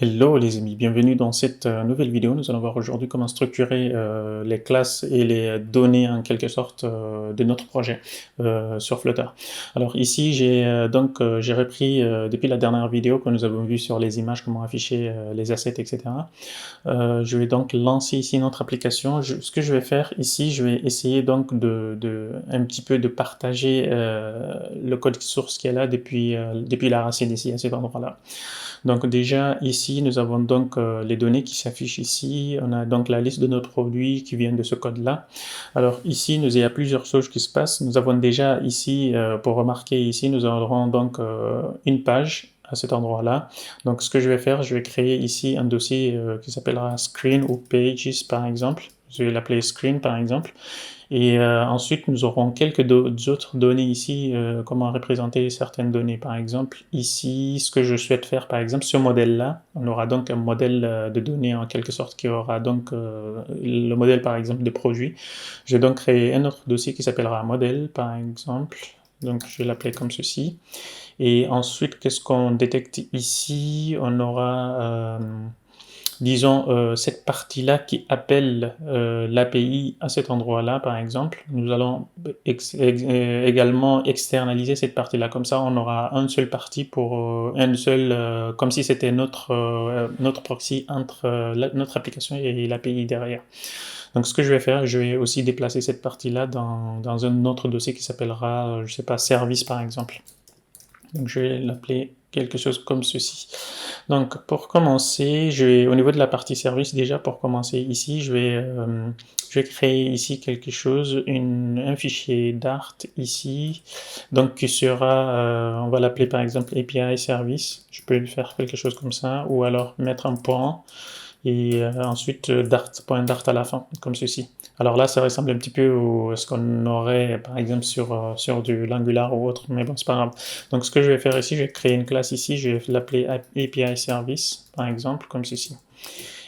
Hello les amis, bienvenue dans cette nouvelle vidéo. Nous allons voir aujourd'hui comment structurer les classes et les données en quelque sorte de notre projet sur Flutter. Alors ici j'ai repris depuis la dernière vidéo que nous avons vue sur les images, comment afficher les assets, etc. Je vais donc lancer ici notre application. Ce que je vais faire ici, je vais essayer donc un petit peu de partager le code source qui est là depuis la racine ici à cet endroit-là. Donc déjà ici, nous avons donc les données qui s'affichent ici. On a donc la liste de nos produits qui viennent de ce code-là. Alors ici, il y a plusieurs choses qui se passent. Nous avons déjà ici, pour remarquer ici, nous aurons donc une page à cet endroit-là. Donc ce que je vais faire, je vais créer ici un dossier qui s'appellera screen ou pages par exemple. Je vais l'appeler screen par exemple. Et ensuite, nous aurons quelques autres données ici, comment représenter certaines données. Par exemple, ici, ce que je souhaite faire, par exemple, ce modèle-là, on aura donc un modèle de données en quelque sorte qui aura donc le modèle, par exemple, de produit. Je vais donc créer un autre dossier qui s'appellera modèle, par exemple. Donc, je vais l'appeler comme ceci. Et ensuite, qu'est-ce qu'on détecte ici? On aura disons, cette partie-là qui appelle l'API à cet endroit-là, par exemple, nous allons également externaliser cette partie-là. Comme ça, on aura une seule partie pour comme si c'était notre proxy entre notre application et l'API derrière. Donc, ce que je vais faire, je vais aussi déplacer cette partie-là dans un autre dossier qui s'appellera, je sais pas, service, par exemple. Donc, je vais l'appeler quelque chose comme ceci. Donc, pour commencer, au niveau de la partie service, déjà, pour commencer ici, je vais créer ici quelque chose, un fichier Dart ici, donc qui sera, on va l'appeler par exemple API service. Je peux faire quelque chose comme ça, ou alors mettre un point et ensuite Dart à la fin, comme ceci. Alors là, ça ressemble un petit peu à ce qu'on aurait, par exemple, sur du l'Angular ou autre, mais bon, c'est pas grave. Donc, ce que je vais faire ici, je vais créer une classe ici, je vais l'appeler API Service, par exemple, comme ceci.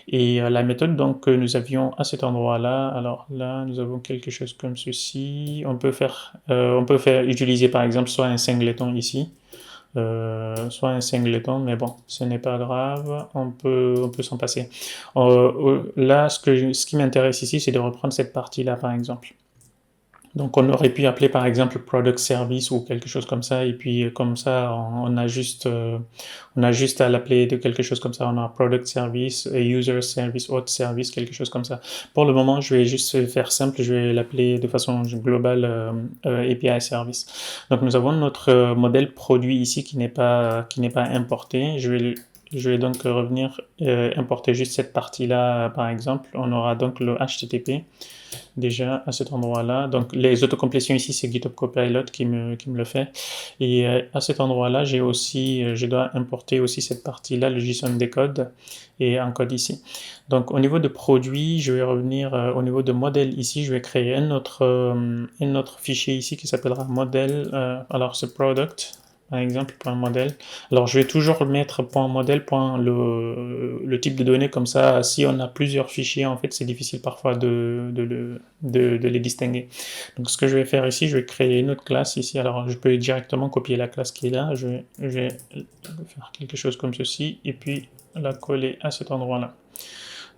Et la méthode donc, que nous avions à cet endroit-là, alors là, nous avons quelque chose comme ceci. On peut faire utiliser, par exemple, soit un singleton ici, soit un singleton, mais bon, ce n'est pas grave, on peut s'en passer. Là, ce qui m'intéresse ici, c'est de reprendre cette partie-là, par exemple. Donc, on aurait pu appeler, par exemple, product service ou quelque chose comme ça, et puis comme ça, on a juste à l'appeler de quelque chose comme ça. On a product service, user service, autre service, quelque chose comme ça. Pour le moment, je vais juste faire simple, je vais l'appeler de façon globale API service. Donc, nous avons notre modèle produit ici qui n'est pas importé. Je vais donc revenir importer juste cette partie-là, par exemple. On aura donc le HTTP déjà à cet endroit-là. Donc les autocomplétions ici, c'est GitHub Copilot qui me le fait. Et à cet endroit-là, je dois importer aussi cette partie-là, le JSON decode et un code ici. Donc au niveau de produit, je vais revenir au niveau de modèle ici, je vais créer un autre fichier ici qui s'appellera modèle. Alors c'est product par exemple, point modèle. Alors, je vais toujours mettre point modèle, point le type de données, comme ça, si on a plusieurs fichiers, en fait, c'est difficile parfois de les distinguer. Donc, ce que je vais faire ici, je vais créer une autre classe ici. Alors, je peux directement copier la classe qui est là. Je vais faire quelque chose comme ceci, et puis la coller à cet endroit-là.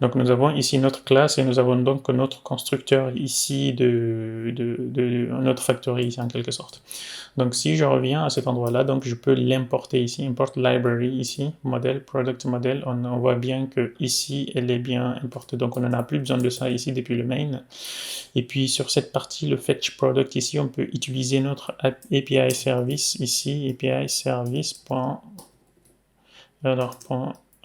Donc nous avons ici notre classe et nous avons donc notre constructeur ici notre factory ici en quelque sorte. Donc si je reviens à cet endroit-là, donc je peux l'importer ici, import library ici, modèle, product model, on voit bien que ici elle est bien importée, donc on n'en a plus besoin de ça ici depuis le main. Et puis sur cette partie, le fetch product ici, on peut utiliser notre API service ici, API service.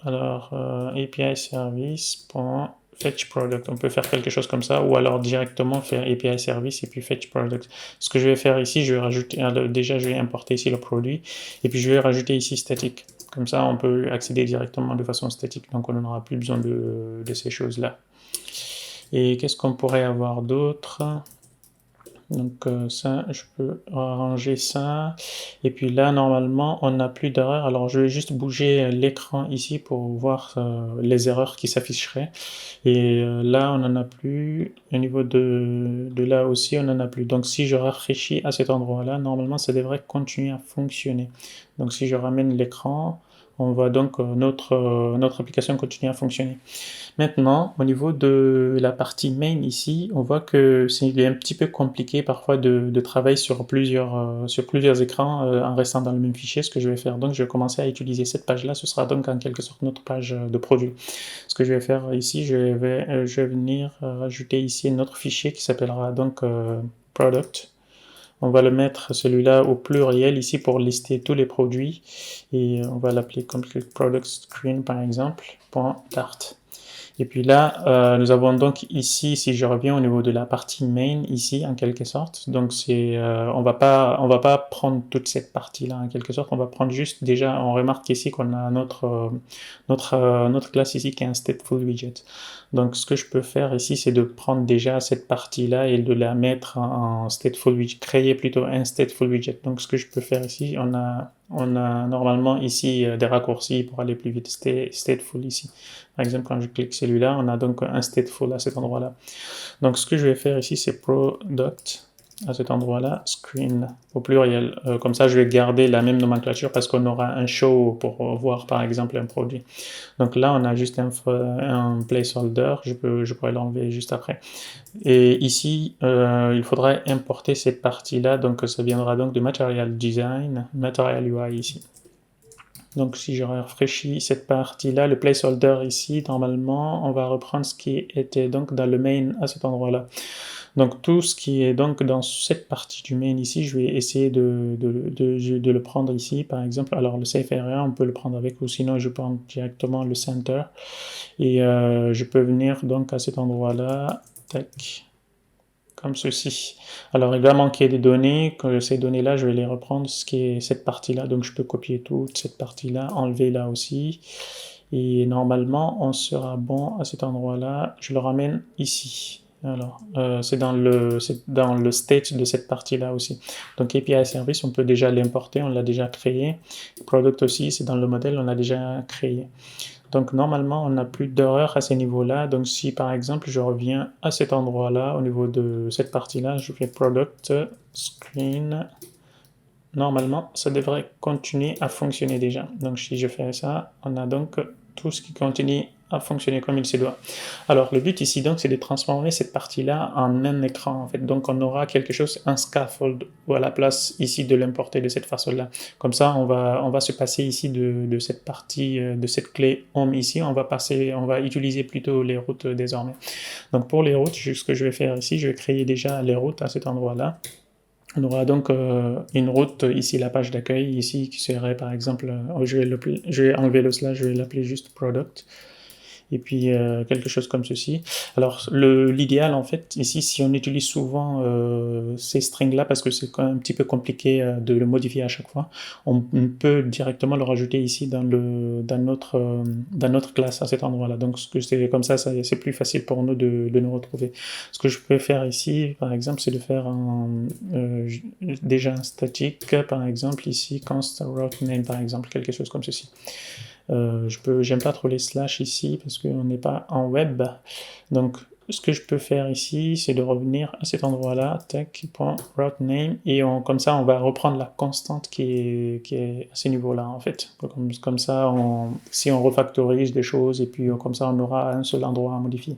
API service.fetch product. On peut faire quelque chose comme ça, ou alors directement faire API service et puis fetch product. Ce que je vais faire ici, je vais rajouter, déjà je vais importer ici le produit, et puis je vais rajouter ici statique. Comme ça, on peut accéder directement de façon statique, donc on n'aura plus besoin de ces choses-là. Et qu'est-ce qu'on pourrait avoir d'autre? Donc ça, je peux arranger ça. Et puis là, normalement, on n'a plus d'erreurs. Alors je vais juste bouger l'écran ici pour voir les erreurs qui s'afficheraient. Et là, on n'en a plus. Au niveau de là aussi, on n'en a plus. Donc si je rafraîchis à cet endroit-là, normalement, ça devrait continuer à fonctionner. Donc si je ramène l'écran, on voit donc notre application continuer à fonctionner. Maintenant, au niveau de la partie main ici, on voit que c'est un petit peu compliqué parfois de travailler sur plusieurs écrans en restant dans le même fichier. Ce que je vais faire, donc je vais commencer à utiliser cette page-là. Ce sera donc en quelque sorte notre page de produit. Ce que je vais faire ici, je vais venir rajouter ici un autre fichier qui s'appellera donc product. On va le mettre celui-là au pluriel ici pour lister tous les produits et on va l'appeler comme product screen par exemple, .dart. Et puis là, nous avons donc ici, si je reviens au niveau de la partie main, ici, en quelque sorte, donc on va pas prendre toute cette partie-là, en quelque sorte, on va prendre juste, déjà, on remarque ici qu'on a notre classe ici qui est un stateful widget. Donc, ce que je peux faire ici, c'est de prendre déjà cette partie-là et de la mettre en stateful widget, créer plutôt un stateful widget. Donc, ce que je peux faire ici, on a normalement ici des raccourcis pour aller plus vite, stateful ici. Par exemple, quand je clique celui-là, on a donc un stateful à cet endroit-là. Donc, ce que je vais faire ici, c'est product à cet endroit-là, screen au pluriel. Comme ça, je vais garder la même nomenclature parce qu'on aura un show pour voir, par exemple, un produit. Donc là, on a juste un placeholder. Je pourrais l'enlever juste après. Et ici, il faudra importer cette partie-là. Donc, ça viendra donc de Material Design, Material UI ici. Donc si je rafraîchis cette partie-là, le placeholder ici, normalement, on va reprendre ce qui était donc dans le main à cet endroit-là. Donc tout ce qui est donc dans cette partie du main ici, je vais essayer de le prendre ici, par exemple. Alors le safe area, on peut le prendre avec, ou sinon je prends directement le center. Et je peux venir donc à cet endroit-là, tac, comme ceci. Alors il va manquer des données, que ces données-là, je vais les reprendre, ce qui est cette partie-là, donc je peux copier toute cette partie-là, enlever là aussi, et normalement on sera bon à cet endroit-là, je le ramène ici. Alors, c'est dans le state de cette partie-là aussi. Donc API Service, on peut déjà l'importer, on l'a déjà créé. Product aussi, c'est dans le modèle, on l'a déjà créé. Donc normalement, on n'a plus d'erreur à ces niveaux-là. Donc si par exemple, je reviens à cet endroit-là, au niveau de cette partie-là, je fais Product, Screen, normalement, ça devrait continuer à fonctionner déjà. Donc si je fais ça, on a donc tout ce qui continue à fonctionner comme il se doit. Alors le but ici donc c'est de transformer cette partie-là en un écran en fait. Donc on aura quelque chose, un scaffold, ou à la place ici de l'importer de cette façon-là. Comme ça on va se passer ici de cette partie, de cette clé home ici, on va utiliser plutôt les routes désormais. Donc pour les routes, ce que je vais faire ici, je vais créer déjà les routes à cet endroit-là. On aura donc une route ici, la page d'accueil ici, qui serait par exemple, je vais enlever le slash, je vais l'appeler juste product, et puis quelque chose comme ceci. Alors l'idéal en fait ici, si on utilise souvent ces strings là parce que c'est quand même un petit peu compliqué de le modifier à chaque fois, on peut directement le rajouter ici dans notre classe à cet endroit là. Donc c'est comme ça, c'est plus facile pour nous de nous retrouver. Ce que je peux faire ici par exemple, c'est de faire déjà un statique, par exemple ici const route name par exemple, quelque chose comme ceci. J'aime pas trop les slash ici parce qu'on n'est pas en web. Donc, ce que je peux faire ici, c'est de revenir à cet endroit-là, tech.routename, et comme ça, on va reprendre la constante qui est à ce niveau-là, en fait. Comme ça, si on refactorise des choses, et puis comme ça, on aura un seul endroit à modifier.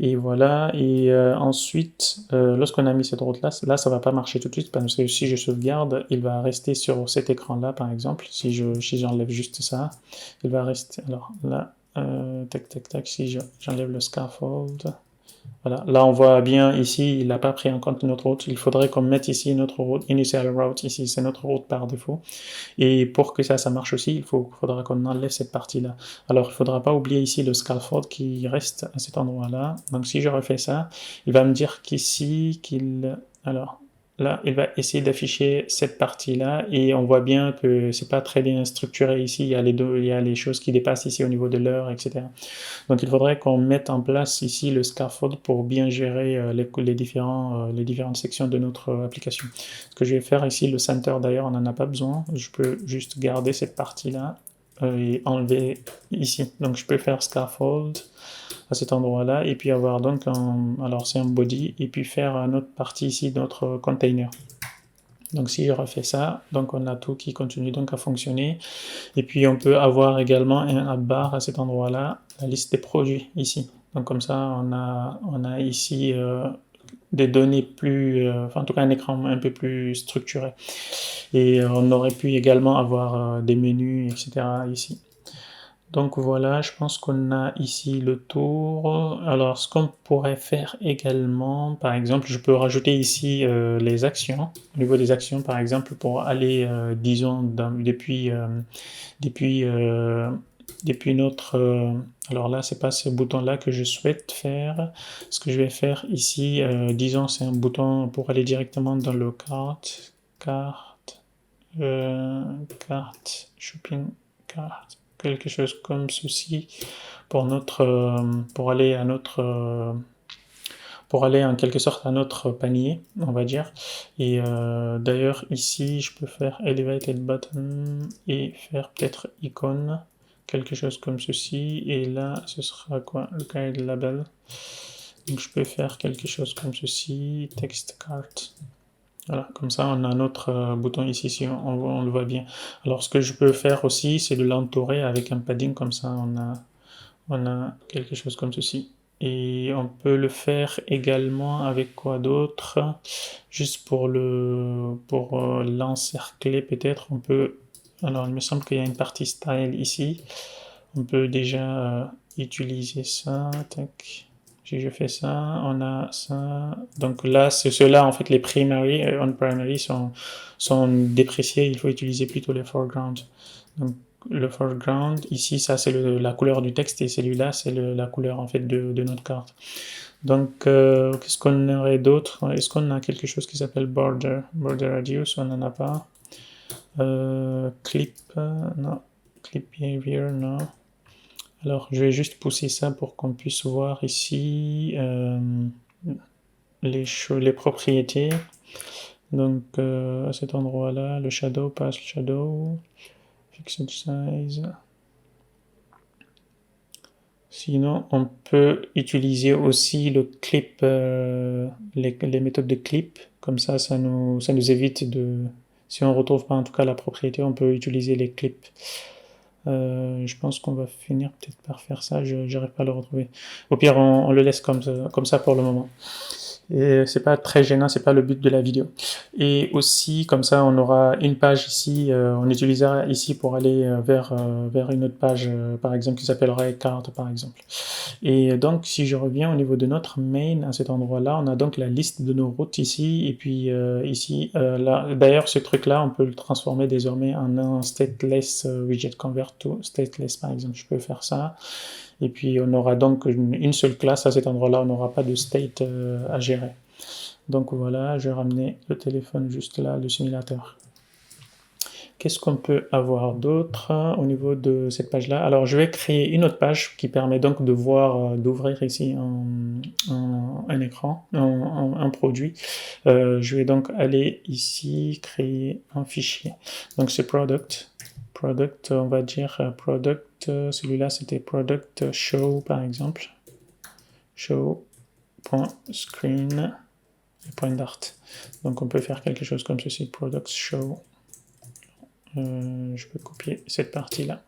Et voilà, et ensuite, lorsqu'on a mis cette route-là, là, ça va pas marcher tout de suite, parce que si je sauvegarde, il va rester sur cet écran-là, par exemple, si j'enlève juste ça, il va rester, alors là, tac, tac, tac, si j'enlève le scaffold, voilà, là on voit bien ici, il n'a pas pris en compte notre route, il faudrait qu'on mette ici notre route, initial route, ici c'est notre route par défaut, et pour que ça marche aussi, il faudra qu'on enlève cette partie-là. Alors il ne faudra pas oublier ici le scaffold qui reste à cet endroit-là, donc si je refais ça, il va me dire qu'ici, alors là, il va essayer d'afficher cette partie-là, et on voit bien que c'est pas très bien structuré ici, il y a les choses qui dépassent ici au niveau de l'heure, etc. Donc il faudrait qu'on mette en place ici le scaffold pour bien gérer les différentes sections de notre application. Ce que je vais faire ici, le center d'ailleurs, on n'en a pas besoin, je peux juste garder cette partie-là et enlever ici. Donc je peux faire scaffold à cet endroit-là, et puis avoir donc alors c'est un body, et puis faire notre partie ici, notre container. Donc si je refais ça, donc on a tout qui continue donc à fonctionner. Et puis on peut avoir également un app bar à cet endroit-là, la liste des produits ici. Donc comme ça, on a ici des données plus, enfin en tout cas un écran un peu plus structuré. Et on aurait pu également avoir des menus, etc. ici. Donc voilà, je pense qu'on a ici le tour. Alors ce qu'on pourrait faire également, par exemple, je peux rajouter ici les actions, au niveau des actions par exemple, pour aller, disons, depuis, euh, depuis notre... alors là, c'est pas ce bouton-là que je souhaite faire. Ce que je vais faire ici, disons, c'est un bouton pour aller directement dans le carte, shopping, carte, quelque chose comme ceci pour notre, pour aller à notre, pour aller en quelque sorte à notre panier, on va dire. Et d'ailleurs ici, je peux faire elevated button et faire peut-être icône, quelque chose comme ceci. Et là, ce sera quoi? Le guide label. Donc je peux faire quelque chose comme ceci, text cart. Voilà, comme ça on a notre bouton ici, si on le voit bien. Alors ce que je peux faire aussi, c'est de l'entourer avec un padding, comme ça on a quelque chose comme ceci. Et on peut le faire également avec quoi d'autre? Juste pour l'encercler peut-être, on peut... Alors il me semble qu'il y a une partie style ici. On peut déjà utiliser ça, tac. Si je fais ça, on a ça. Donc là, c'est ceux-là, en fait, les primary, on primary sont dépréciés. Il faut utiliser plutôt les foreground. Donc le foreground, ici, ça c'est la couleur du texte et celui-là, c'est la couleur en fait de notre carte. Donc, qu'est-ce qu'on aurait d'autre? Est-ce qu'on a quelque chose qui s'appelle border radius? On n'en a pas. Clip, non. Clip behavior, non. Alors, je vais juste pousser ça pour qu'on puisse voir ici les propriétés. Donc, à cet endroit-là, le shadow, pass shadow, fixed size. Sinon, on peut utiliser aussi le clip, les méthodes de clip. Comme ça nous évite de... Si on ne retrouve pas en tout cas la propriété, on peut utiliser les clips. Je pense qu'on va finir peut-être par faire ça, je n'arrive pas à le retrouver. Au pire, on le laisse comme ça pour le moment. Et c'est pas très gênant, c'est pas le but de la vidéo. Et aussi, comme ça, on aura une page ici, on utilisera ici pour aller vers une autre page, par exemple, qui s'appellerait carte, par exemple. Et donc, si je reviens au niveau de notre main, à cet endroit-là, on a donc la liste de nos routes ici, et puis ici, là, d'ailleurs, ce truc-là, on peut le transformer désormais en un stateless widget convert to stateless, par exemple. Je peux faire ça. Et puis on aura donc une seule classe à cet endroit-là, on n'aura pas de state à gérer. Donc voilà, je vais ramener le téléphone juste là, le simulateur. Qu'est-ce qu'on peut avoir d'autre au niveau de cette page-là? Alors je vais créer une autre page qui permet donc de voir, d'ouvrir ici un écran, un produit. Je vais donc aller ici, créer un fichier. Donc c'est product. Product, on va dire product, celui-là c'était product show par exemple. Show.screen, point d'art. Donc on peut faire quelque chose comme ceci, product show. Je peux copier cette partie-là.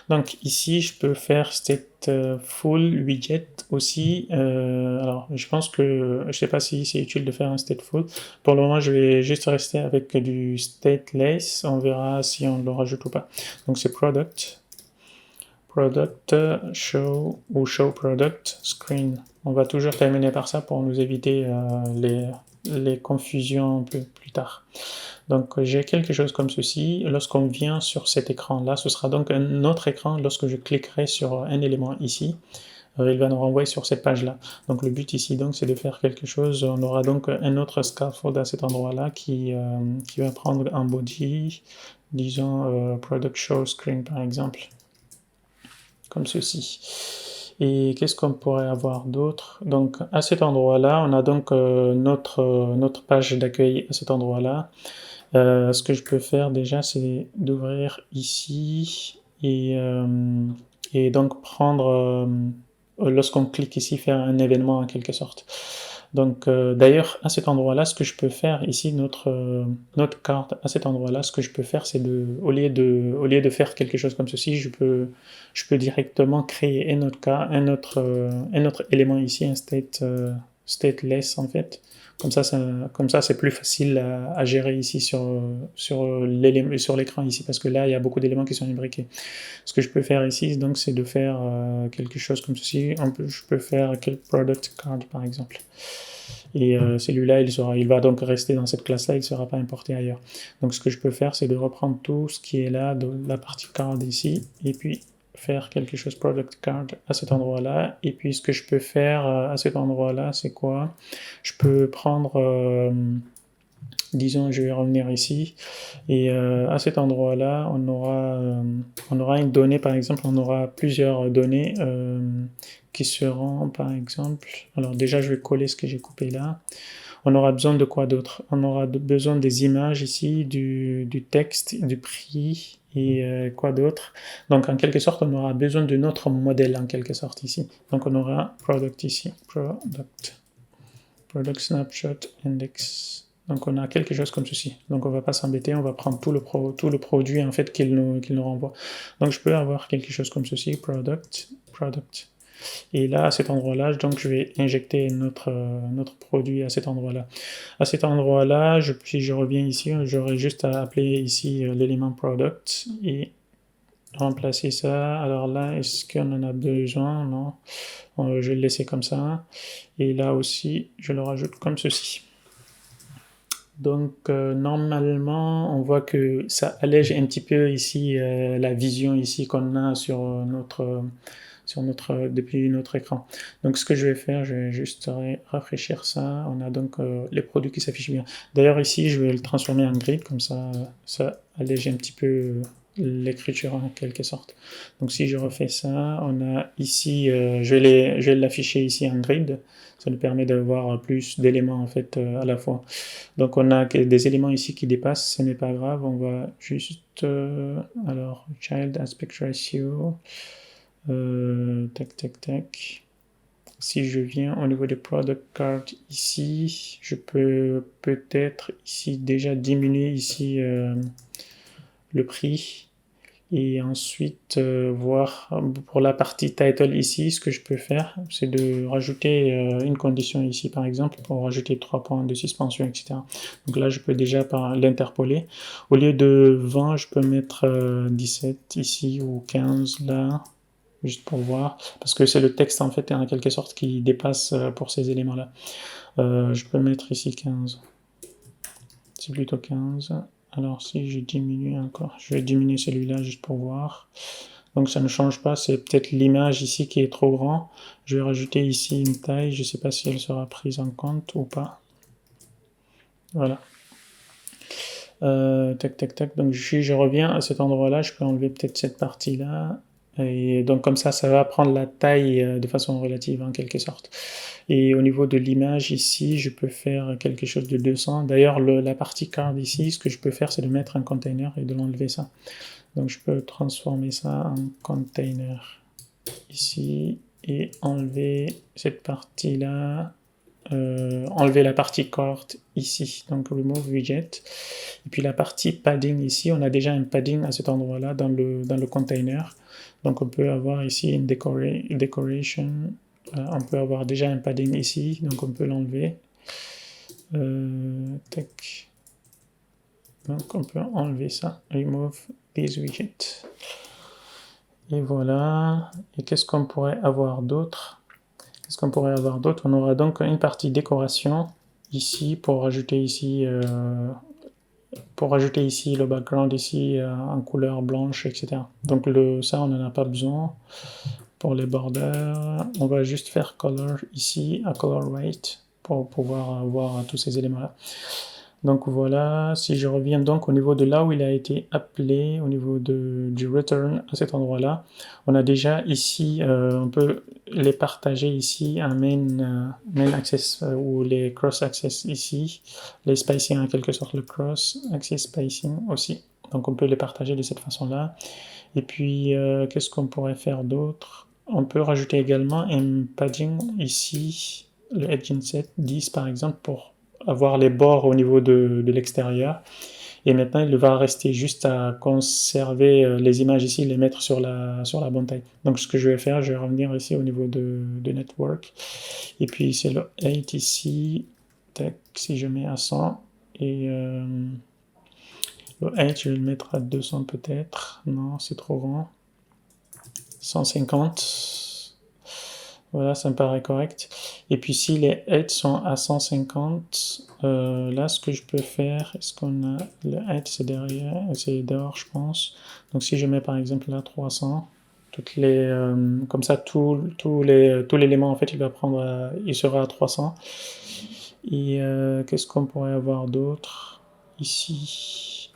Donc ici, je peux faire cette full widget aussi. Alors, je pense que, je ne sais pas si c'est utile de faire un stateful. Pour le moment, je vais juste rester avec du stateless. On verra si on le rajoute ou pas. Donc c'est product show ou show product screen. On va toujours terminer par ça pour nous éviter les confusions plus tard. Donc j'ai quelque chose comme ceci. Lorsqu'on vient sur cet écran-là, ce sera donc un autre écran lorsque je cliquerai sur un élément ici. Il va nous renvoyer sur cette page-là. Donc le but ici, donc, c'est de faire quelque chose. On aura donc un autre scaffold à cet endroit-là qui va prendre un body, disons product show screen par exemple, comme ceci. Et qu'est-ce qu'on pourrait avoir d'autre? Donc à cet endroit-là, on a donc notre page d'accueil à cet endroit-là. Ce que je peux faire déjà, c'est d'ouvrir ici et donc prendre, lorsqu'on clique ici, faire un événement en quelque sorte. Donc d'ailleurs à cet endroit-là, ce que je peux faire ici, notre carte à cet endroit-là, ce que je peux faire, c'est au lieu de faire quelque chose comme ceci, je peux directement créer un autre élément ici, un stateless en fait. Comme ça c'est plus facile à gérer ici sur l'écran ici, parce que là, il y a beaucoup d'éléments qui sont imbriqués. Ce que je peux faire ici, donc, c'est de faire quelque chose comme ceci. Je peux faire quel product card, par exemple. Et celui-là, il va donc rester dans cette classe-là, il ne sera pas importé ailleurs. Donc, ce que je peux faire, c'est de reprendre tout ce qui est là, de la partie card ici, et puis faire quelque chose product card à cet endroit-là. Et puis, ce que je peux faire à cet endroit-là, c'est quoi? Je peux prendre, disons, je vais revenir ici, et à cet endroit-là, on aura une donnée, par exemple, on aura plusieurs données qui seront, par exemple, alors déjà, je vais coller ce que j'ai coupé là. On aura besoin de quoi d'autre? On aura besoin des images ici, du texte, du prix, et quoi d'autre? Donc, en quelque sorte, on aura besoin de notre modèle, en quelque sorte, ici. Donc, on aura product ici, product snapshot index. Donc on a quelque chose comme ceci. Donc on va pas s'embêter, on va prendre tout le produit en fait qu'il nous renvoie. Donc je peux avoir quelque chose comme ceci, product. Et là, à cet endroit-là, donc je vais injecter notre produit à cet endroit-là. À cet endroit-là, si je reviens ici, j'aurai juste à appeler ici l'élément product et remplacer ça. Alors là, est-ce qu'on en a besoin? Non. Je vais le laisser comme ça. Et là aussi, je le rajoute comme ceci. Donc normalement, on voit que ça allège un petit peu ici la vision ici qu'on a depuis notre écran. Donc ce que je vais faire, je vais juste rafraîchir ça. On a donc les produits qui s'affichent bien. D'ailleurs ici, je vais le transformer en grid, comme ça allège un petit peu l'écriture en quelque sorte. Donc si je refais ça, on a ici, je vais l'afficher ici en grid. Ça nous permet d'avoir plus d'éléments en fait à la fois. Donc on a des éléments ici qui dépassent, ce n'est pas grave, on va juste, alors, child aspect ratio, tac. Si je viens au niveau des product cards ici, je peux peut-être ici déjà diminuer ici le prix. Et ensuite, voir pour la partie title ici, ce que je peux faire, c'est de rajouter une condition ici, par exemple, pour rajouter 3 points de suspension, etc. Donc là, je peux déjà l'interpoler. Au lieu de 20, je peux mettre 17 ici ou 15 là, juste pour voir, parce que c'est le texte en fait en quelque sorte qui dépasse pour ces éléments-là. Je peux mettre ici 15. C'est plutôt 15. Alors si je diminue encore, je vais diminuer celui-là juste pour voir. Donc ça ne change pas, c'est peut-être l'image ici qui est trop grand. Je vais rajouter ici une taille, je ne sais pas si elle sera prise en compte ou pas. Voilà. Tac. Donc si je reviens à cet endroit-là, je peux enlever peut-être cette partie-là. Et donc comme ça va prendre la taille de façon relative en quelque sorte. Et au niveau de l'image ici, je peux faire quelque chose de 200. D'ailleurs, la partie card ici, ce que je peux faire, c'est de mettre un container et de l'enlever ça. Donc je peux transformer ça en container ici et enlever cette partie-là. Enlever la partie card ici, donc remove widget. Et puis la partie padding ici, on a déjà un padding à cet endroit-là dans le container. Donc on peut avoir ici une decoration. On peut avoir déjà un padding ici, donc on peut l'enlever. Tac. Donc on peut enlever ça. Remove these widgets. Et voilà. Et qu'est-ce qu'on pourrait avoir d'autre? On aura donc une partie décoration ici pour rajouter ici le background ici en couleur blanche, etc. Donc ça, on n'en a pas besoin. Pour les borders, on va juste faire color ici, à color weight, pour pouvoir voir tous ces éléments-là. Donc voilà, si je reviens donc au niveau de là où il a été appelé, au niveau du return à cet endroit-là, on a déjà ici, on peut les partager ici, un main access ou les cross access ici, les spacing en quelque sorte, le cross access spacing aussi. Donc on peut les partager de cette façon-là. Et puis, qu'est-ce qu'on pourrait faire d'autre? On peut rajouter également un padding ici, le edge inset 10 par exemple pour avoir les bords au niveau de l'extérieur. Et maintenant, il va rester juste à conserver les images ici, les mettre sur la bonne taille. Donc, ce que je vais faire, je vais revenir ici au niveau de Network. Et puis, c'est le 8 ici. Tac, si je mets à 100. Et le 8, je vais le mettre à 200 peut-être. Non, c'est trop grand. 150. Voilà, ça me paraît correct. Et puis si les heights sont à 150, là ce que je peux faire, est-ce qu'on a le height c'est derrière, c'est dehors je pense. Donc si je mets par exemple là 300, comme ça tout l'élément en fait il va prendre, il sera à 300. Et qu'est-ce qu'on pourrait avoir d'autre ici?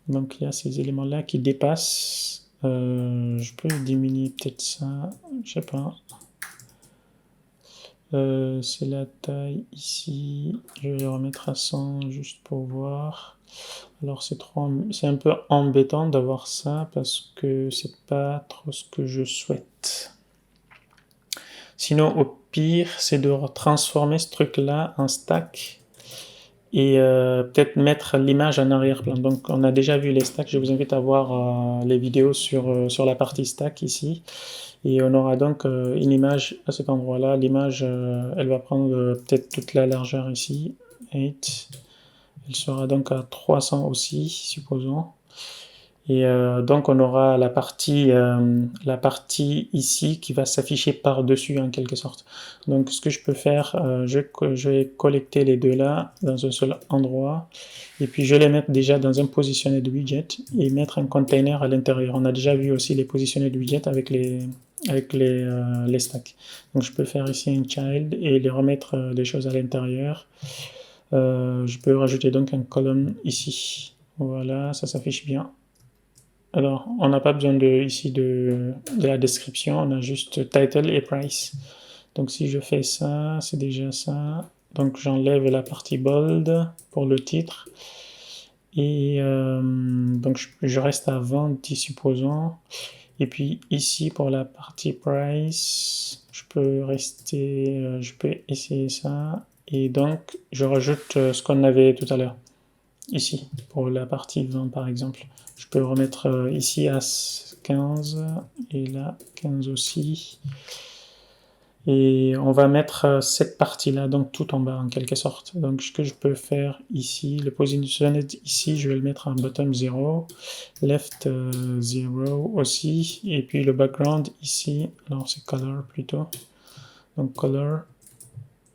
Donc il y a ces éléments là qui dépassent. Je peux diminuer peut-être ça, je sais pas. C'est la taille ici, je vais le remettre à 100 juste pour voir. Alors c'est un peu embêtant d'avoir ça parce que c'est pas trop ce que je souhaite. Sinon au pire c'est de transformer ce truc là en stack et peut-être mettre l'image en arrière-plan. Donc on a déjà vu les stacks, je vous invite à voir les vidéos sur la partie stack ici. Et on aura donc une image à cet endroit-là. L'image, elle va prendre peut-être toute la largeur ici, 8. Elle sera donc à 300 aussi, supposons. Et donc on aura la partie ici qui va s'afficher par-dessus en quelque sorte. Donc ce que je peux faire, je vais collecter les deux là dans un seul endroit. Et puis je vais les mettre déjà dans un positionné de widget et mettre un container à l'intérieur. On a déjà vu aussi les positionnés de widget avec les stacks. Donc je peux faire ici un child et les remettre des choses à l'intérieur. Je peux rajouter donc un column ici. Voilà, ça s'affiche bien. Alors, on n'a pas besoin ici de la description, on a juste title et price. Donc si je fais ça, c'est déjà ça. Donc j'enlève la partie bold pour le titre. Et donc je reste à 20 supposons. Et puis ici pour la partie price, je peux essayer ça. Et donc je rajoute ce qu'on avait tout à l'heure. Ici, pour la partie 20 par exemple. Je peux remettre ici à 15 et là 15 aussi. Et on va mettre cette partie-là, donc tout en bas en quelque sorte. Donc ce que je peux faire ici, le positionner ici, je vais le mettre en bottom 0, left 0 aussi, et puis le background ici, alors c'est color plutôt. Donc color,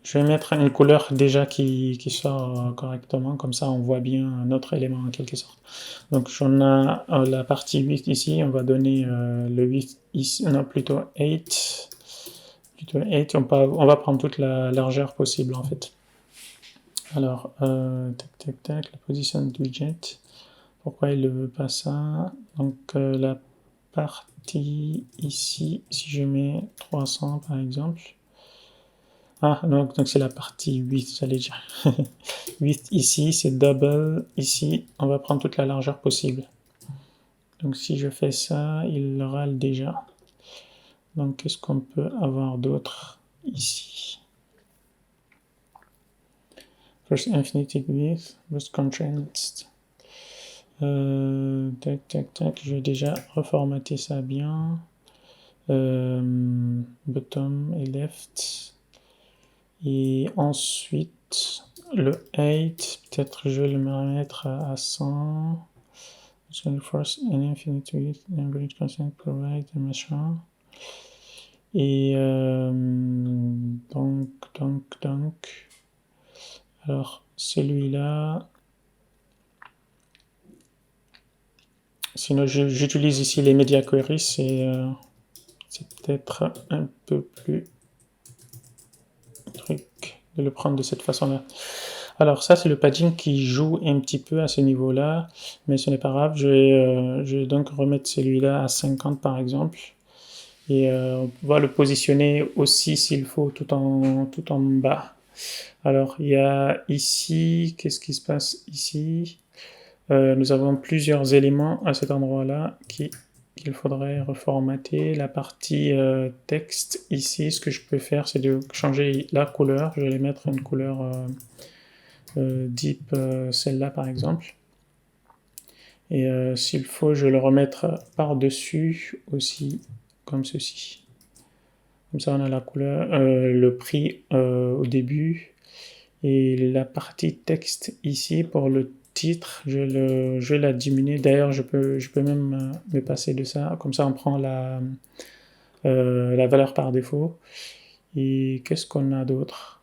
je vais mettre une couleur déjà qui sort correctement, comme ça on voit bien notre élément en quelque sorte. Donc on a la partie 8 ici, on va donner le 8 ici, non plutôt 8. Plutôt 8, on va prendre toute la largeur possible en fait. Alors, tac tac tac, la position de widget. Pourquoi il ne veut pas ça? Donc la partie ici, si je mets 300 par exemple. Ah, donc c'est la partie 8, j'allais dire. 8 ici, c'est double. Ici, on va prendre toute la largeur possible. Donc si je fais ça, il râle déjà. Donc qu'est-ce qu'on peut avoir d'autre ici? First infinity width, first contrast. Tac, tac, tac, je vais déjà reformater ça bien. Bottom et left. Et ensuite, le 8, peut-être je vais le mettre à 100. First and infinite width, and grid constant provide, machin. Et donc. Alors, celui-là. Sinon, j'utilise ici les media queries, c'est peut-être un peu plus truc de le prendre de cette façon-là. Alors ça, c'est le padding qui joue un petit peu à ce niveau-là, mais ce n'est pas grave. Je vais donc remettre celui-là à 50 par exemple. Et on va le positionner aussi s'il faut tout en bas. Alors il y a ici, qu'est-ce qui se passe ici? Nous avons plusieurs éléments à cet endroit-là qui qu'il faudrait reformater. La partie texte, ici, ce que je peux faire, c'est de changer la couleur. Je vais aller mettre une couleur deep, celle-là par exemple. Et s'il faut, je vais le remettre par-dessus aussi, comme ceci. Comme ça, on a la couleur, le prix au début. Et la partie texte ici, pour le titre, je vais la diminuer. D'ailleurs, je peux même me passer de ça. Comme ça, on prend la valeur par défaut. Et qu'est-ce qu'on a d'autre?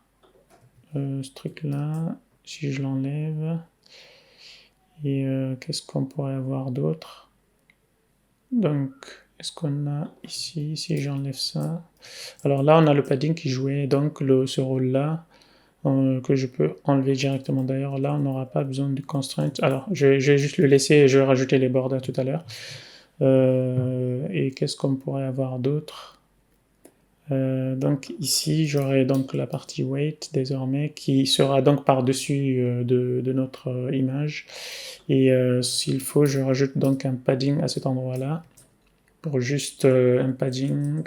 Ce truc-là, si je l'enlève. Et qu'est-ce qu'on pourrait avoir d'autre? Donc, est-ce qu'on a ici, si j'enlève ça? Alors là, on a le padding qui jouait donc ce rôle-là, que je peux enlever directement. D'ailleurs, là, on n'aura pas besoin de constraint. Alors, je vais juste le laisser et je vais rajouter les borders tout à l'heure. Et qu'est-ce qu'on pourrait avoir d'autre? Donc ici, j'aurai donc la partie weight désormais qui sera donc par-dessus de notre image. Et s'il faut, je rajoute donc un padding à cet endroit-là pour juste un padding.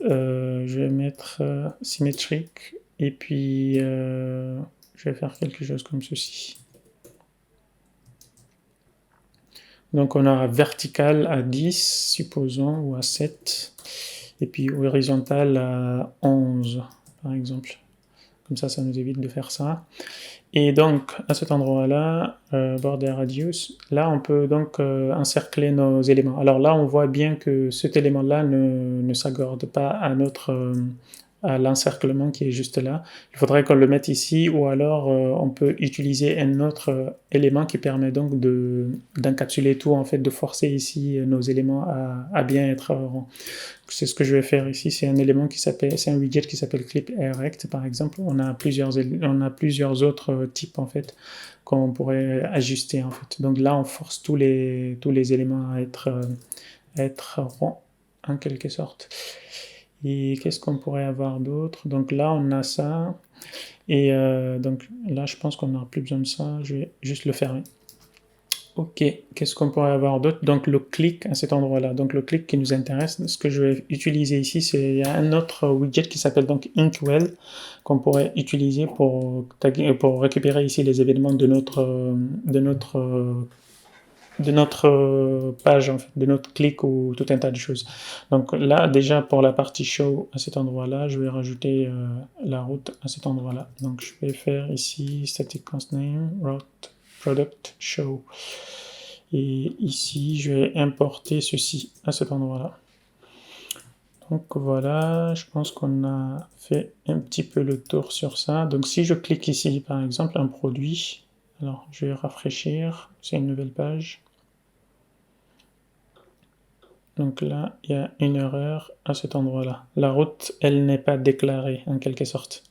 Je vais mettre symétrique et puis je vais faire quelque chose comme ceci. Donc on a vertical à 10, supposons, ou à 7. Et puis horizontal à 11, par exemple. Comme ça nous évite de faire ça. Et donc, à cet endroit-là, border radius, là, on peut donc encercler nos éléments. Alors là, on voit bien que cet élément-là ne s'accorde pas à l'encerclement qui est juste là. Il faudrait qu'on le mette ici, ou alors on peut utiliser un autre élément qui permet donc d'encapsuler tout, en fait, de forcer ici nos éléments à bien être ronds. C'est ce que je vais faire ici, c'est un élément qui s'appelle, c'est un widget qui s'appelle Clip Erect par exemple. On a plusieurs autres types en fait qu'on pourrait ajuster en fait. Donc là on force tous les éléments à être ronds en quelque sorte. Et qu'est-ce qu'on pourrait avoir d'autre? Donc là on a ça. Et donc là je pense qu'on n'aura plus besoin de ça, je vais juste le fermer. Ok, qu'est-ce qu'on pourrait avoir d'autre? Donc le clic à cet endroit-là, donc le clic qui nous intéresse, ce que je vais utiliser ici, c'est il y a un autre widget qui s'appelle donc Inkwell qu'on pourrait utiliser pour récupérer ici les événements de notre page, en fait, de notre clic ou tout un tas de choses. Donc là, déjà pour la partie show à cet endroit-là, je vais rajouter la route à cet endroit-là. Donc je vais faire ici static const name route product show. Et ici, je vais importer ceci à cet endroit-là. Donc voilà, je pense qu'on a fait un petit peu le tour sur ça. Donc si je clique ici, par exemple, un produit, alors je vais rafraîchir, c'est une nouvelle page. Donc là, il y a une erreur à cet endroit-là. La route, elle n'est pas déclarée, en quelque sorte.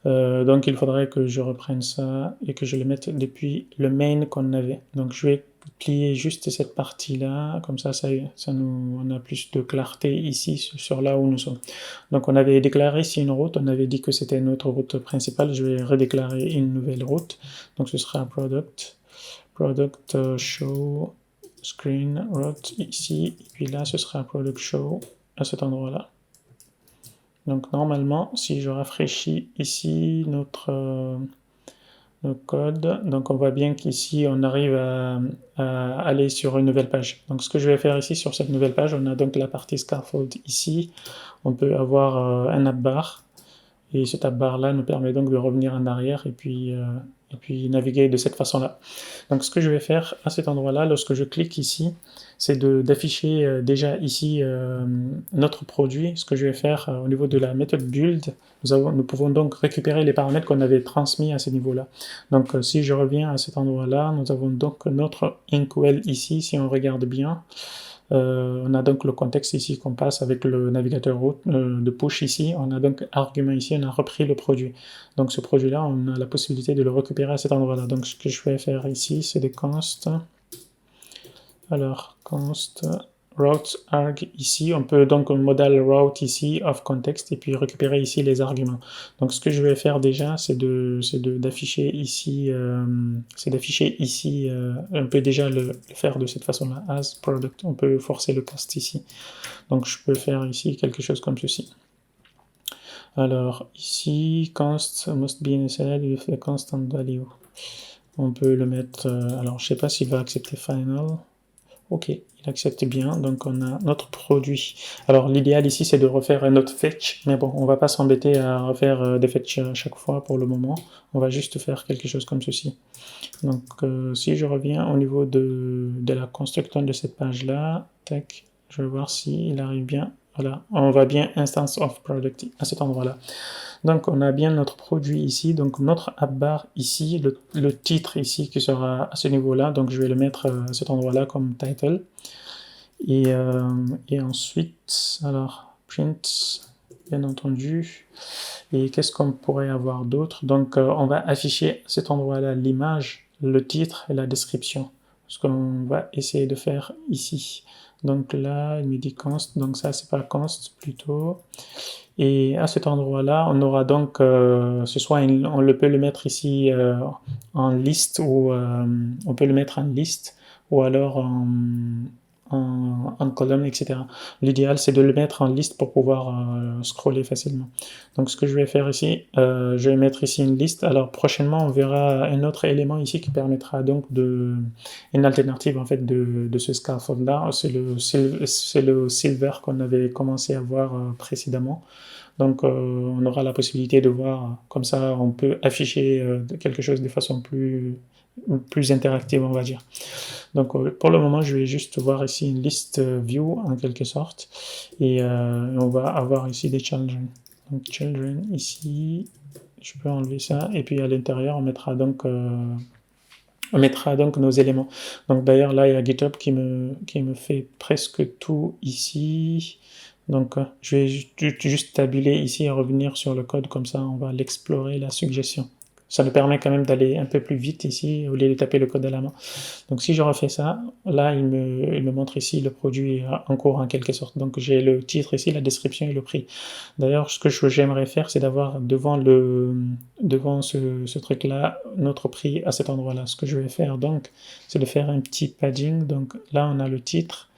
Donc il faudrait que je reprenne ça et que je le mette depuis le main qu'on avait. Donc je vais plier juste cette partie-là, comme ça, on a plus de clarté ici sur là où nous sommes. Donc on avait déclaré ici une route, on avait dit que c'était notre route principale, je vais redéclarer une nouvelle route. Donc ce sera product show screen route ici, et puis là ce sera product show à cet endroit-là. Donc normalement, si je rafraîchis ici notre code, donc on voit bien qu'ici on arrive à aller sur une nouvelle page. Donc ce que je vais faire ici sur cette nouvelle page, on a donc la partie scaffold ici, on peut avoir un app bar, et cet app bar là nous permet donc de revenir en arrière et puis naviguer de cette façon-là. Donc ce que je vais faire à cet endroit-là, lorsque je clique ici, c'est d'afficher déjà ici notre produit. Ce que je vais faire au niveau de la méthode build, nous pouvons donc récupérer les paramètres qu'on avait transmis à ce niveau-là. Donc si je reviens à cet endroit-là, nous avons donc notre Inkwell ici, si on regarde bien. On a donc le contexte ici qu'on passe avec le navigateur de push ici. On a donc argument ici, on a repris le produit. Donc ce produit-là, on a la possibilité de le récupérer à cet endroit-là. Donc ce que je vais faire ici, c'est des const. Alors, const route arg ici, on peut donc modal route ici, of context, et puis récupérer ici les arguments. Donc ce que je vais faire déjà, c'est d'afficher ici, on peut déjà le faire de cette façon-là, as product, on peut forcer le cast ici. Donc je peux faire ici quelque chose comme ceci. Alors ici, const must be initialized with a constant value. On peut le mettre, alors je sais pas s'il va accepter final. Ok, il accepte bien, donc on a notre produit. Alors l'idéal ici c'est de refaire un autre fetch, mais bon, on va pas s'embêter à refaire des fetch à chaque fois pour le moment. On va juste faire quelque chose comme ceci. Donc si je reviens au niveau de la construction de cette page-là, tac, je vais voir s'il arrive bien. Voilà, on va bien instance of product à cet endroit-là. Donc on a bien notre produit ici, donc notre app bar ici, le titre ici qui sera à ce niveau-là, donc je vais le mettre à cet endroit-là comme title. Et ensuite, alors print, bien entendu. Et qu'est-ce qu'on pourrait avoir d'autre? Donc on va afficher à cet endroit-là l'image, le titre et la description. Ce qu'on va essayer de faire ici. Donc là, il me dit const, donc ça c'est pas const plutôt. Et à cet endroit-là, on aura donc, on peut le mettre ici en liste ou on peut le mettre en liste ou alors en colonne, etc. L'idéal, c'est de le mettre en liste pour pouvoir scroller facilement. Donc, ce que je vais faire ici, je vais mettre ici une liste. Alors, prochainement, on verra un autre élément ici qui permettra donc une alternative en fait de ce scaffold-là. C'est le silver qu'on avait commencé à voir précédemment. Donc, on aura la possibilité de voir, comme ça, on peut afficher quelque chose de façon plus interactive, on va dire. Donc, pour le moment, je vais juste voir ici une liste view, en quelque sorte, et on va avoir ici des children. Donc, children, ici, je peux enlever ça, et puis à l'intérieur, on mettra donc nos éléments. Donc d'ailleurs là il y a GitHub qui me fait presque tout ici. Donc je vais juste tabuler ici et revenir sur le code, comme ça on va l'explorer, la suggestion. Ça nous permet quand même d'aller un peu plus vite ici au lieu de taper le code à la main. Donc si je refais ça, là il me montre ici le produit en cours en quelque sorte. Donc j'ai le titre ici, la description et le prix. D'ailleurs ce que j'aimerais faire, c'est d'avoir devant ce truc-là notre prix à cet endroit-là. Ce que je vais faire donc, c'est de faire un petit padding. Donc là on a le titre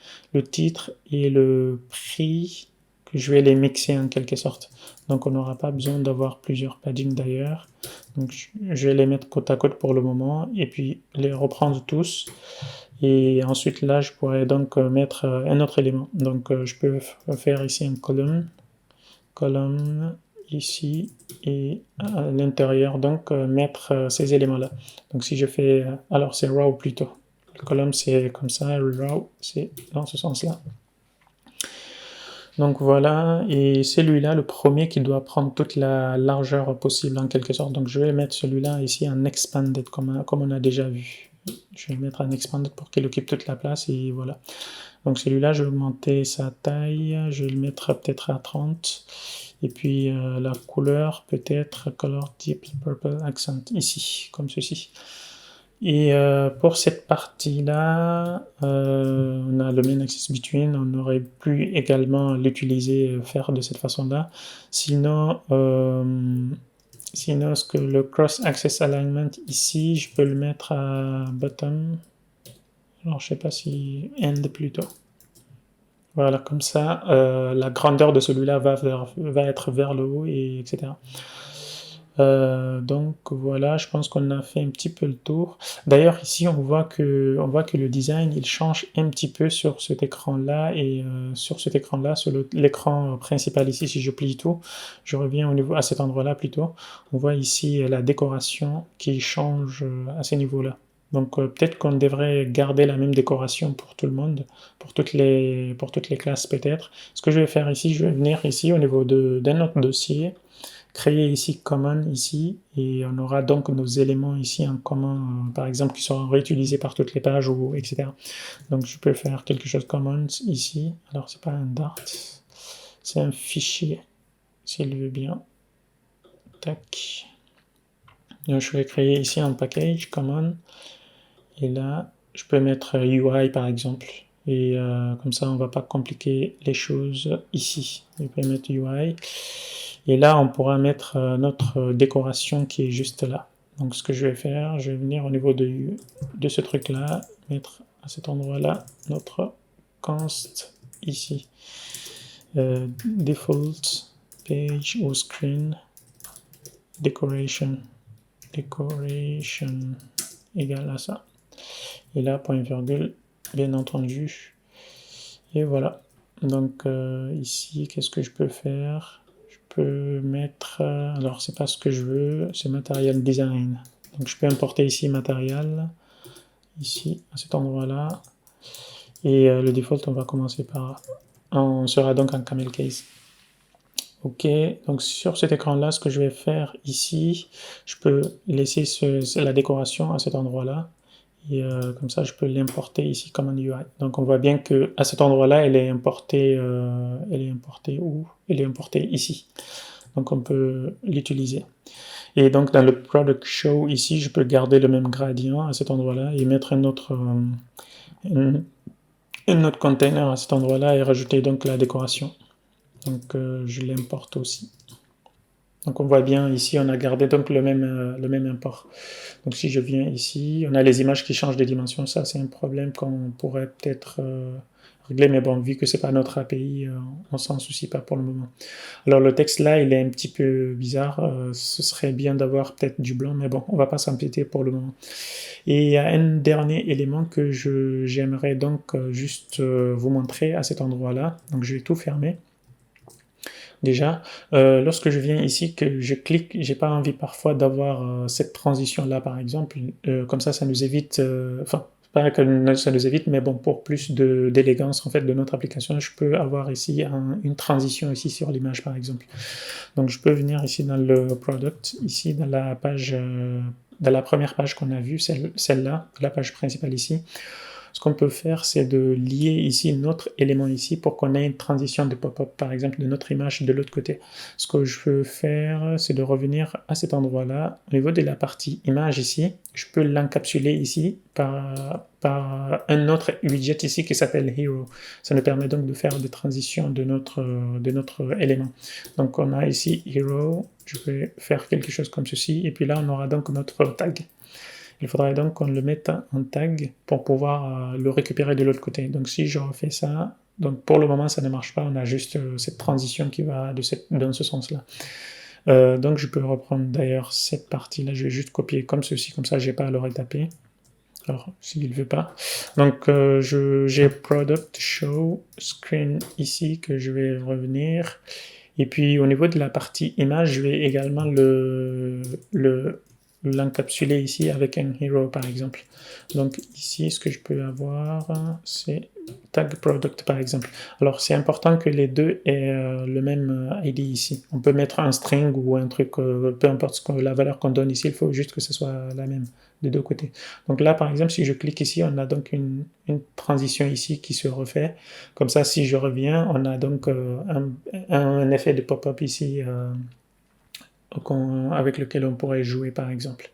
et le prix, que je vais les mixer en quelque sorte. Donc on n'aura pas besoin d'avoir plusieurs paddings d'ailleurs. Donc je vais les mettre côte à côte pour le moment et puis les reprendre tous. Et ensuite là je pourrais donc mettre un autre élément. Donc je peux faire ici une colonne ici et à l'intérieur donc mettre ces éléments là. Donc si je fais, alors c'est row plutôt. Le colonne c'est comme ça, row c'est dans ce sens là. Donc voilà, et celui-là, le premier qui doit prendre toute la largeur possible en quelque sorte. Donc je vais mettre celui-là ici en expanded comme on a déjà vu. Je vais mettre en expanded pour qu'il occupe toute la place et voilà. Donc celui-là, je vais augmenter sa taille, je vais le mettre peut-être à 30. Et puis la couleur, peut-être color deep purple accent ici, comme ceci. Et pour cette partie-là, on a le main access between, on aurait pu également l'utiliser, faire de cette façon-là. Sinon, ce que le cross access alignment ici, je peux le mettre à bottom. Alors je sais pas si end plutôt. Voilà, comme ça, la grandeur de celui-là va être vers le haut, et etc. Donc voilà, je pense qu'on a fait un petit peu le tour. D'ailleurs ici on voit que le design il change un petit peu sur cet écran-là et sur l'écran principal ici. Si je plie tout, je reviens à cet endroit-là plutôt. On voit ici la décoration qui change à ce niveau-là. Donc peut-être qu'on devrait garder la même décoration pour tout le monde, pour toutes les classes peut-être. Ce que je vais faire ici, je vais venir ici au niveau d'un autre dossier, créer ici common ici, et on aura donc nos éléments ici en commun, par exemple, qui seront réutilisés par toutes les pages, ou etc. Donc je peux faire quelque chose common ici. Alors c'est pas un Dart, c'est un fichier, s'il veut bien. Tac. Donc je vais créer ici un package common, et là je peux mettre UI par exemple. Et comme ça, on va pas compliquer les choses ici. Je vais mettre UI. Et là, on pourra mettre notre décoration qui est juste là. Donc, ce que je vais faire, je vais venir au niveau de ce truc-là, mettre à cet endroit-là notre const ici. Default page ou screen decoration égale à ça. Et là, point virgule, bien entendu. Et voilà. Donc ici, qu'est-ce que je peux faire? Je peux mettre... alors, c'est pas ce que je veux, c'est Material Design. Donc, je peux importer ici Material, ici, à cet endroit-là. Et le default, on va commencer par... on sera donc en camel case. Ok, donc sur cet écran-là, ce que je vais faire ici, je peux laisser la décoration à cet endroit-là. Et comme ça, je peux l'importer ici comme un UI. Donc on voit bien que à cet endroit-là, elle est importée où? Elle est importée ici. Donc on peut l'utiliser. Et donc dans le product show ici, je peux garder le même gradient à cet endroit-là et mettre un autre container à cet endroit-là et rajouter donc la décoration. Donc je l'importe aussi. Donc on voit bien ici, on a gardé donc le même import. Donc si je viens ici, on a les images qui changent de dimension. Ça, c'est un problème qu'on pourrait peut-être régler. Mais bon, vu que c'est pas notre API, on s'en soucie pas pour le moment. Alors le texte là, il est un petit peu bizarre. Ce serait bien d'avoir peut-être du blanc, mais bon, on va pas s'embêter pour le moment. Et il y a un dernier élément que j'aimerais donc juste vous montrer à cet endroit-là. Donc je vais tout fermer. Déjà, lorsque je viens ici, que je clique, j'ai pas envie parfois d'avoir cette transition-là, par exemple. Comme ça nous évite, enfin, pas que ça nous évite, mais bon, pour plus d'élégance en fait de notre application, je peux avoir ici une transition ici sur l'image, par exemple. Donc, je peux venir ici dans le product, ici dans la page, dans la première page qu'on a vue, celle-là, la page principale ici. Ce qu'on peut faire, c'est de lier ici notre élément ici pour qu'on ait une transition de pop-up, par exemple, de notre image de l'autre côté. Ce que je peux faire, c'est de revenir à cet endroit-là. Au niveau de la partie image ici, je peux l'encapsuler ici par un autre widget ici qui s'appelle Hero. Ça nous permet donc de faire des transitions de notre élément. Donc on a ici Hero, je vais faire quelque chose comme ceci, et puis là on aura donc notre tag. Il faudrait donc qu'on le mette en tag pour pouvoir le récupérer de l'autre côté. Donc si je refais ça, donc pour le moment ça ne marche pas, on a juste cette transition qui va dans ce sens-là. Donc je peux reprendre d'ailleurs cette partie-là, je vais juste copier comme ceci, comme ça j'ai pas à le retaper. Alors s'il ne veut pas. Donc j'ai product show screen ici que je vais revenir. Et puis au niveau de la partie image, je vais également l'encapsuler ici avec un hero par exemple. Donc ici, ce que je peux avoir, c'est tag product par exemple. Alors c'est important que les deux aient le même ID ici. On peut mettre un string ou un truc, peu importe la valeur qu'on donne ici, il faut juste que ce soit la même des deux côtés. Donc là par exemple, si je clique ici, on a donc une transition ici qui se refait. Comme ça, si je reviens, on a donc un effet de pop-up ici avec lequel on pourrait jouer par exemple.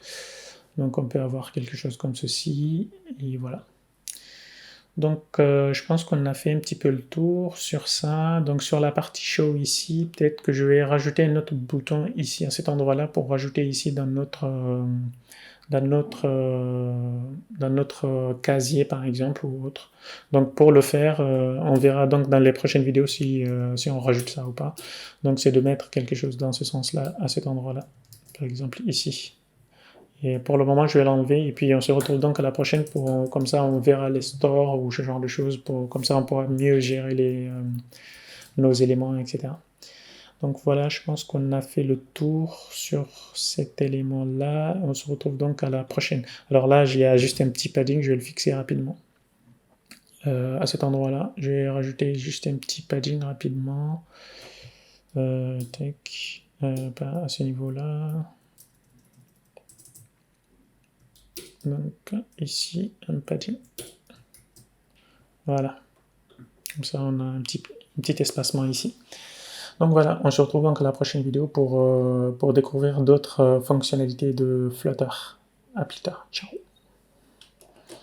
Donc on peut avoir quelque chose comme ceci, et voilà. Donc je pense qu'on a fait un petit peu le tour sur ça. Donc sur la partie show ici, peut-être que je vais rajouter un autre bouton ici à cet endroit-là pour rajouter ici dans notre casier par exemple ou autre. Donc pour le faire, on verra donc dans les prochaines vidéos si on rajoute ça ou pas. Donc c'est de mettre quelque chose dans ce sens-là, à cet endroit-là, par exemple ici. Et pour le moment, je vais l'enlever et puis on se retrouve donc à la prochaine pour comme ça on verra les stores ou ce genre de choses, comme ça on pourra mieux gérer nos éléments, etc. Donc voilà, je pense qu'on a fait le tour sur cet élément-là. On se retrouve donc à la prochaine. Alors là, j'ai juste un petit padding, je vais le fixer rapidement. À cet endroit-là, je vais rajouter juste un petit padding rapidement. Pas à ce niveau-là. Donc ici, un padding. Voilà. Comme ça, on a un petit espacement ici. Donc voilà, on se retrouve donc à la prochaine vidéo pour découvrir d'autres fonctionnalités de Flutter. À plus tard. Ciao.